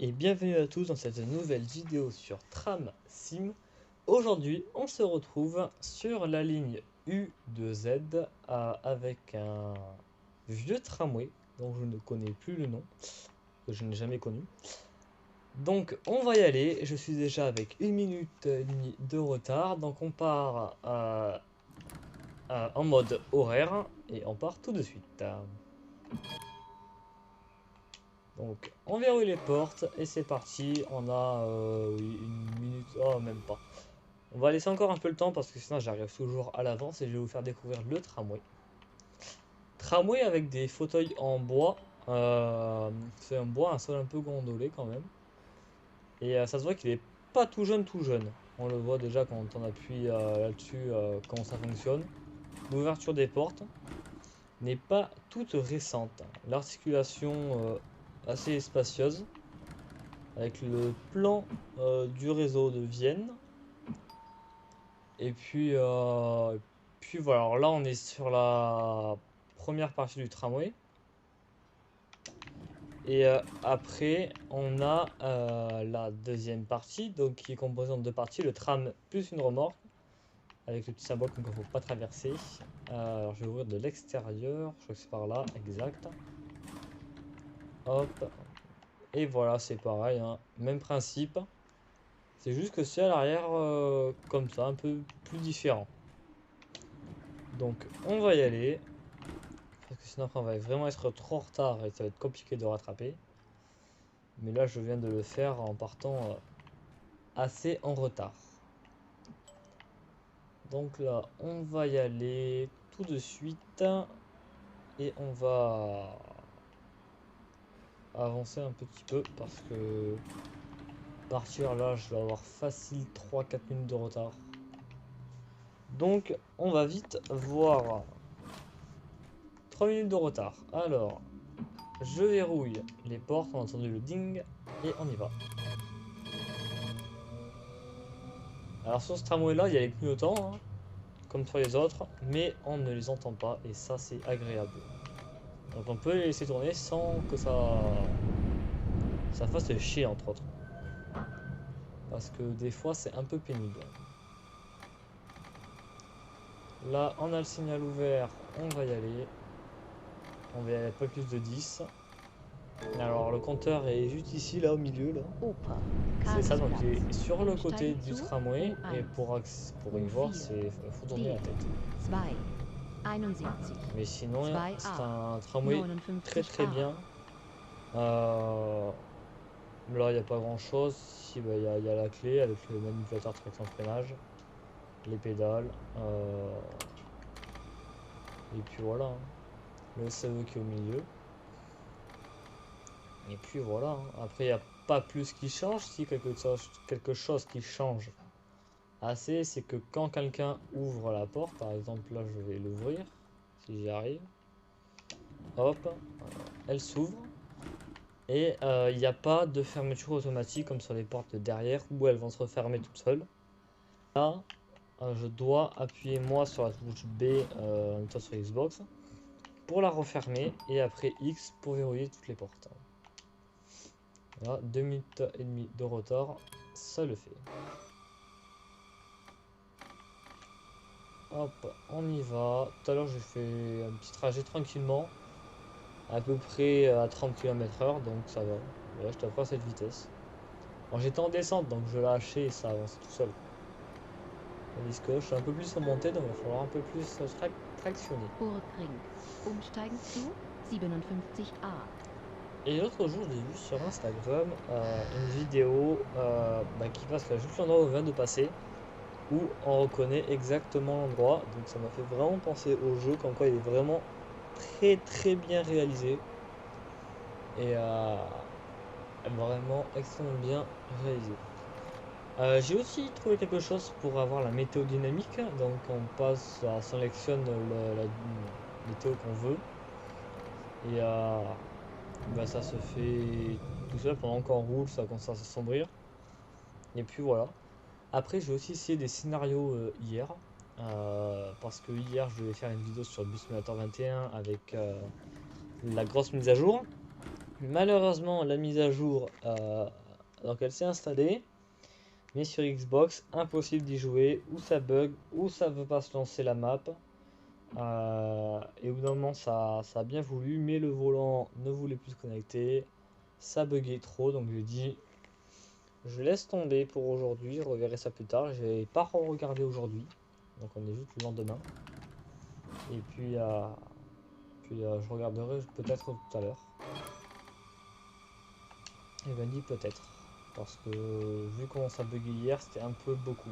et bienvenue à tous dans cette nouvelle vidéo sur Tram Sim. Aujourd'hui, on se retrouve sur la ligne U de Z avec un vieux tramway dont je ne connais plus le nom, que je n'ai jamais connu. Donc on va y aller, je suis déjà avec 1 minute et demie de retard, donc on part en mode horaire et on part tout de suite. Donc on verrouille les portes et c'est parti. On a oui, 1 minute, oh même pas. On va laisser encore un peu le temps parce que sinon j'arrive toujours à l'avance et je vais vous faire découvrir le tramway. Tramway avec des fauteuils en bois. C'est un bois, un sol un peu gondolé quand même. Et ça se voit qu'il est pas tout jeune tout jeune. On le voit déjà quand on appuie là-dessus comment ça fonctionne. L'ouverture des portes n'est pas toute récente. L'articulation assez spacieuse avec le plan du réseau de Vienne. Et puis voilà, alors là on est sur la première partie du tramway. Et après on a la deuxième partie, donc qui est composée en deux parties, le tram plus une remorque, avec le petit symbole qu'il ne faut pas traverser. Alors je vais ouvrir de l'extérieur, je crois que c'est par là, exact. Hop, et voilà, c'est pareil, hein, même principe. C'est juste que c'est à l'arrière comme ça, un peu plus différent. Donc on va y aller. Parce que sinon après on va vraiment être trop en retard et ça va être compliqué de rattraper. Mais là je viens de le faire en partant assez en retard. Donc là on va y aller tout de suite. Et on va avancer un petit peu parce que partir là je vais avoir facile 3-4 minutes de retard. Donc on va vite voir. 3 minutes de retard. Alors, je verrouille les portes, on a entendu le ding, et on y va. Alors sur ce tramway là, il y a les clignotants, hein, comme sur les autres, mais on ne les entend pas, et ça c'est agréable. Donc on peut les laisser tourner sans que ça fasse chier entre autres. Parce que des fois c'est un peu pénible. Là on a le signal ouvert, on va y aller. On va y aller à pas plus de 10. Alors le compteur est juste ici, là au milieu, là. C'est ça, donc il est sur le côté du tramway, et pour y voir, il faut tourner la tête. Mais sinon, c'est un tramway très très bien. Là, il n'y a pas grand chose. Ici, bah, il y a la clé avec le manipulateur de traction freinage, les pédales. Et puis voilà, hein. Le SAE qui est au milieu. Et puis voilà, hein. Après, il n'y a pas plus qui change. Si quelque chose qui change assez, c'est que quand quelqu'un ouvre la porte, par exemple là je vais l'ouvrir, si j'y arrive, hop, elle s'ouvre, et il n'y a pas de fermeture automatique comme sur les portes de derrière où elles vont se refermer toutes seules. Là, je dois appuyer moi sur la touche B en même temps sur Xbox pour la refermer, et après X pour verrouiller toutes les portes. Là, 2 minutes et demie de retard, ça le fait. Hop, on y va. Tout à l'heure, j'ai fait un petit trajet tranquillement, à peu près à 30 km/h, donc ça va. Là, je t'apprends pas cette vitesse. Bon, j'étais en descente, donc je lâchais et ça avance tout seul. Tandis que je suis un peu plus remonté, donc il va falloir un peu plus tractionner. Et l'autre jour, j'ai vu sur Instagram une vidéo qui passe là, juste l'endroit où on vient de passer, où on reconnaît exactement l'endroit. Donc ça m'a fait vraiment penser au jeu, comme quoi il est vraiment très très bien réalisé. Et vraiment extrêmement bien réalisé. J'ai aussi trouvé quelque chose pour avoir la météo dynamique. Donc on sélectionne la météo qu'on veut. Et ça se fait tout seul pendant qu'on roule, ça commence à s'assombrir. Et puis voilà. Après, j'ai aussi essayé des scénarios hier. Parce que hier, je devais faire une vidéo sur Bus Simulator 21 avec la grosse mise à jour. Malheureusement, la mise à jour, donc elle s'est installée, mais sur Xbox, impossible d'y jouer, ou ça bug, ou ça veut pas se lancer la map. Et au bout d'un moment, ça a bien voulu, mais le volant ne voulait plus se connecter, ça buguait trop, donc j'ai dit, je laisse tomber pour aujourd'hui, je reverrai ça plus tard. J'ai pas regardé aujourd'hui, donc on est juste le lendemain. Et puis, je regarderai peut-être tout à l'heure. Et ben dit peut-être. Parce que vu comment ça buguait hier, c'était un peu beaucoup.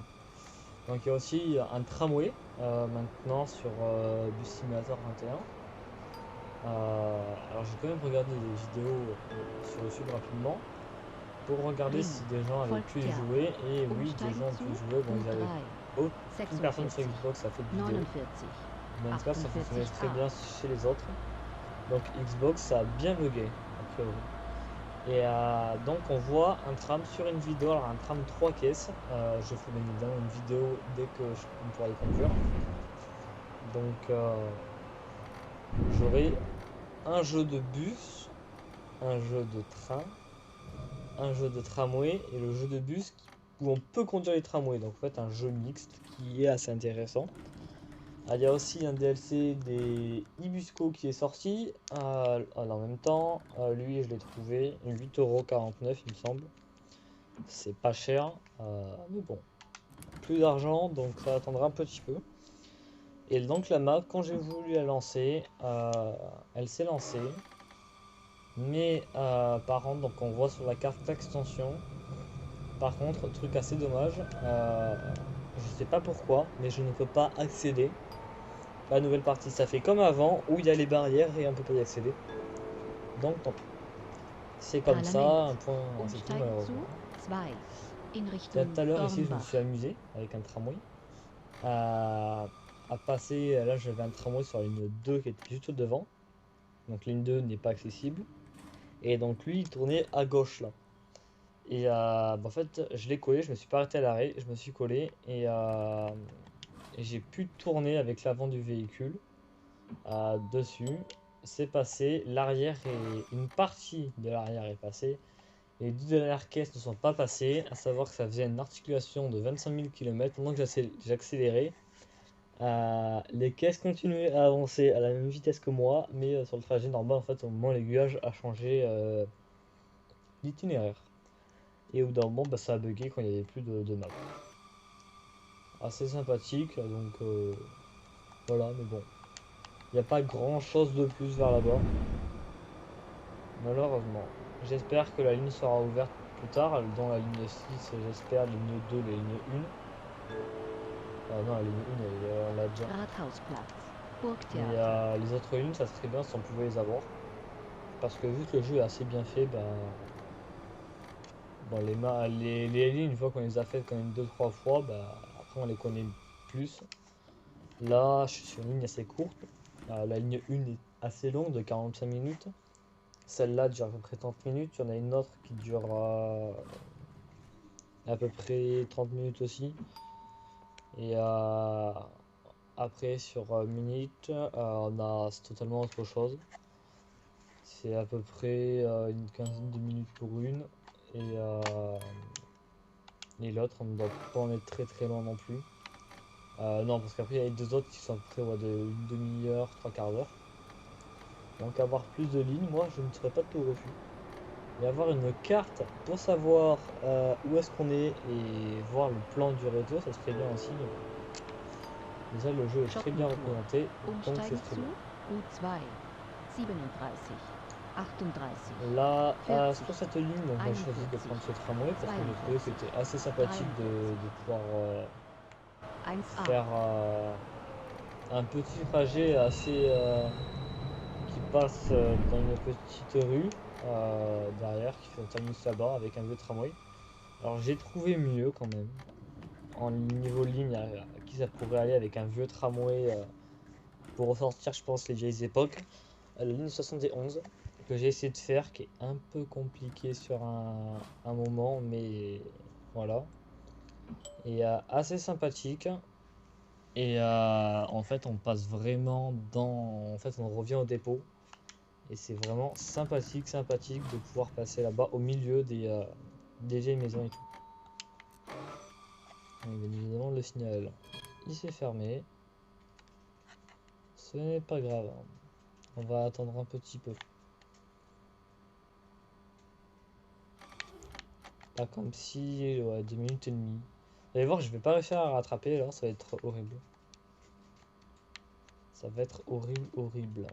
Donc il y a aussi un tramway maintenant sur Bus Simulator 21. Alors j'ai quand même regardé des vidéos sur YouTube rapidement pour regarder si des gens avaient pu y jouer. Et oui, des gens ont pu y jouer. Bon, ils avaient aucune personne sur Xbox a fait de vidéo. Mais en tout cas, ça fonctionnait très bien chez les autres. Donc Xbox, ça a bien bugué, a priori. Et donc on voit un tram sur une vidéo, alors un tram 3 caisses. Je ferai bien évidemment une vidéo dès que on pourra le conduire. Donc j'aurai un jeu de bus, un jeu de train, un jeu de tramway et le jeu de bus où on peut conduire les tramways. Donc en fait un jeu mixte qui est assez intéressant. Il y a aussi un DLC des Ibusco qui est sorti. En même temps, lui je l'ai trouvé 8,49 € il me semble. C'est pas cher, mais bon, plus d'argent donc ça attendra un petit peu. Et donc la map, quand j'ai voulu la lancer, elle s'est lancée. Mais par contre, donc on voit sur la carte d'extension. Par contre, truc assez dommage, je sais pas pourquoi, mais je ne peux pas accéder à la nouvelle partie. Ça fait comme avant où il y a les barrières et on peut pas y accéder. Donc tant pis. C'est comme ça, un point, c'est tout malheureusement. Tout à l'heure ici, je me suis amusé avec un tramway à passer. Là, j'avais un tramway sur la ligne 2 qui était juste devant. Donc, ligne 2 n'est pas accessible. Et donc, lui, il tournait à gauche là. Et en fait, je l'ai collé, je me suis pas arrêté à l'arrêt, je me suis collé et j'ai pu tourner avec l'avant du véhicule dessus. C'est passé, l'arrière et une partie de l'arrière est passée. Les deux dernières caisses ne sont pas passées, à savoir que ça faisait une articulation de 25 000 km. Pendant que j'accélérais, les caisses continuaient à avancer à la même vitesse que moi, mais sur le trajet normal, en fait, au moment où l'aiguillage a changé l'itinéraire. Et au bout d'un moment, bah, ça a bugué quand il n'y avait plus de map. Assez sympathique, donc voilà, mais bon. Il n'y a pas grand chose de plus vers là-bas. Malheureusement. J'espère que la ligne sera ouverte plus tard, dans la ligne 6, j'espère, la ligne 2, la ligne 1. Non, la ligne 1, on l'a déjà. Mais les autres lignes, ça serait bien si on pouvait les avoir. Parce que vu que le jeu est assez bien fait, ben, bon, les lignes, une fois qu'on les a faites quand même 2-3 fois, bah, après on les connaît plus. Là, je suis sur une ligne assez courte. La ligne 1 est assez longue, de 45 minutes. Celle-là dure à peu près 30 minutes. Il y en a une autre qui dure à peu près 30 minutes aussi. Et après, sur minutes, c'est totalement autre chose. C'est à peu près une quinzaine de minutes pour une. Et l'autre, on ne doit pas en être très très loin non plus. Non, parce qu'après, il y a les deux autres qui sont à peu près d'une demi-heure, trois quarts d'heure. Donc, avoir plus de lignes, moi, je ne serais pas de tout refus. Et avoir une carte pour savoir où est-ce qu'on est et voir le plan du réseau, ça serait bien aussi. Déjà, le jeu est très bien représenté, donc c'est très bien. Là, sur cette ligne, donc, j'ai choisi de prendre ce tramway parce que j'ai trouvé que c'était assez sympathique de pouvoir faire un petit trajet assez qui passe dans une petite rue derrière qui fait un terminus là-bas avec un vieux tramway. Alors j'ai trouvé mieux quand même en niveau ligne à qui ça pourrait aller avec un vieux tramway pour ressortir je pense les vieilles époques. La ligne 71 que j'ai essayé de faire qui est un peu compliqué sur un moment mais voilà. Et assez sympathique. Et en fait on passe vraiment dans... En fait on revient au dépôt. Et c'est vraiment sympathique de pouvoir passer là-bas au milieu des vieilles maisons et tout. Donc, bien évidemment, le signal, il s'est fermé. Ce n'est pas grave. On va attendre un petit peu. Pas comme si... Ouais, 2 minutes et demie. Vous allez voir, je vais pas réussir à rattraper là, ça va être horrible. Ça va être horrible.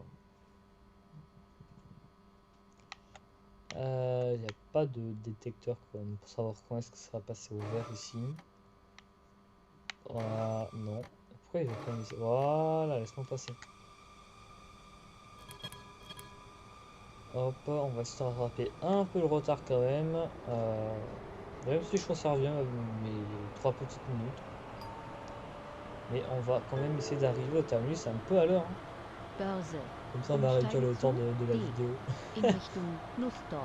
Il n'y a pas de détecteur pour savoir quand est-ce que ça va passer au vert ici. Voilà, non. Pourquoi il veut pas me laisser... Voilà, laisse-moi passer. Hop, on va essayer de rattraper un peu le retard quand même. Même si je conserve bien mes 3 petites minutes. Mais on va quand même essayer d'arriver au terminus un peu à l'heure. Hein. Comme ça on va réduire le temps de la vidéo. On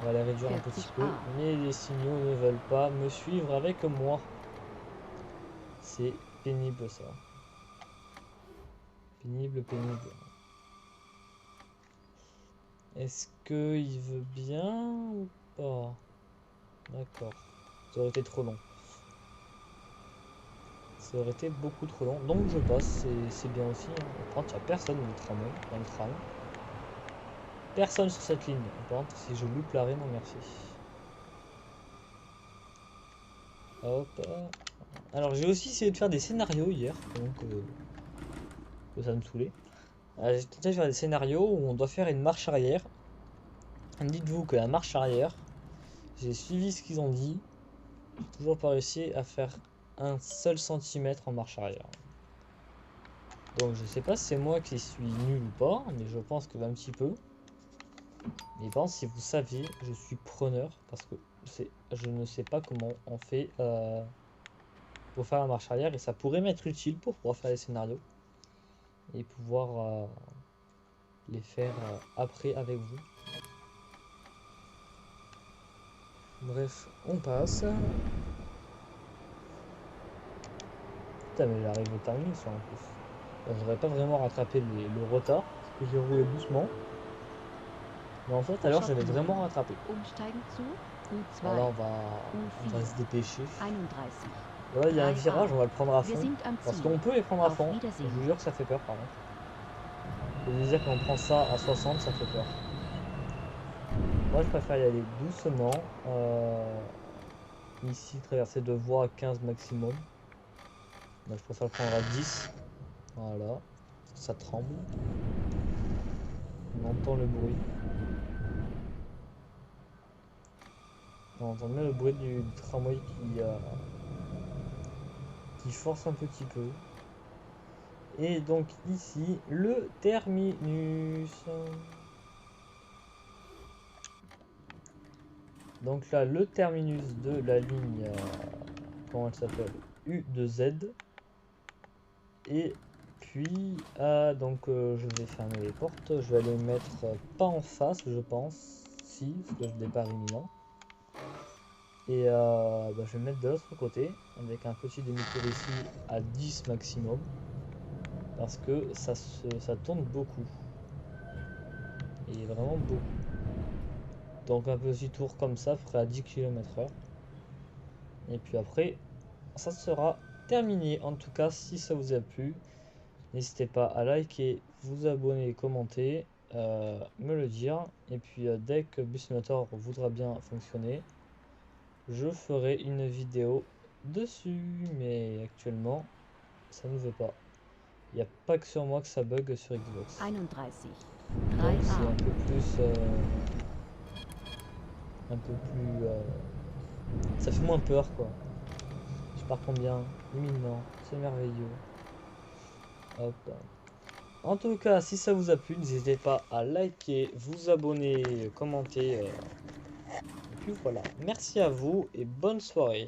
va la réduire un petit peu. Mais les signaux ne veulent pas me suivre avec moi. C'est pénible ça. Pénible. Est-ce qu'il veut bien ou pas? D'accord. Ça aurait été trop long. Ça aurait été beaucoup trop long. Donc je passe, c'est bien aussi. Hein. Par contre, il n'y a personne dans le tram. Personne sur cette ligne. Par contre, si je loupe l'arrêt, non merci. Hop. Alors j'ai aussi essayé de faire des scénarios hier. Donc ça me saoulait. J'ai tenté de faire des scénarios où on doit faire une marche arrière. Dites-vous que la marche arrière, j'ai suivi ce qu'ils ont dit. J'ai toujours pas réussi à faire un seul centimètre en marche arrière. Donc je sais pas si c'est moi qui suis nul ou pas, mais je pense que un petit peu. Mais par contre, si vous saviez, je suis preneur parce que je ne sais pas comment on fait pour faire la marche arrière et ça pourrait m'être utile pour pouvoir faire les scénarios et pouvoir les faire après avec vous. Bref, on passe. Putain, mais j'arrive au terminus en plus. Je n'aurais pas vraiment rattrapé le retard parce que j'ai roulé doucement. Mais en fait, tout à l'heure, j'avais vraiment rattrapé. Voilà, on va se dépêcher. Là, il y a un virage, on va le prendre à fond. Parce qu'on peut les prendre à fond. Je vous jure que ça fait peur, par contre. Je veux dire qu'on prend ça à 60, ça fait peur. Moi, je préfère y aller doucement. Ici, traverser de voies à 15 maximum. Donc, je préfère le prendre à 10. Voilà. Ça tremble. On entend le bruit. On entend bien le bruit du tramway qui force un petit peu. Et donc ici, le terminus. Donc là, le terminus de la ligne, comment elle s'appelle, U2Z. Et puis, donc je vais fermer les portes. Je vais les mettre pas en face, je pense. Si, parce que je départ imminent. Et je vais me mettre de l'autre côté, avec un petit demi-tour ici à 10 maximum. Parce que ça tourne beaucoup. Et vraiment beaucoup. Donc un petit tour comme ça ferait à 10 km/h. Et puis après, ça sera terminé. En tout cas, si ça vous a plu, n'hésitez pas à liker, vous abonner, commenter, me le dire. Et puis dès que Bus Simulator voudra bien fonctionner, je ferai une vidéo dessus. Mais actuellement, ça ne veut pas. Il n'y a pas que sur moi que ça bug sur Xbox. 31. Donc c'est un peu plus... ça fait moins peur quoi. Je pars combien? Imminent, c'est merveilleux. Hop. En tout cas, si ça vous a plu, n'hésitez pas à liker, vous abonner, commenter. Et puis voilà. Merci à vous et bonne soirée.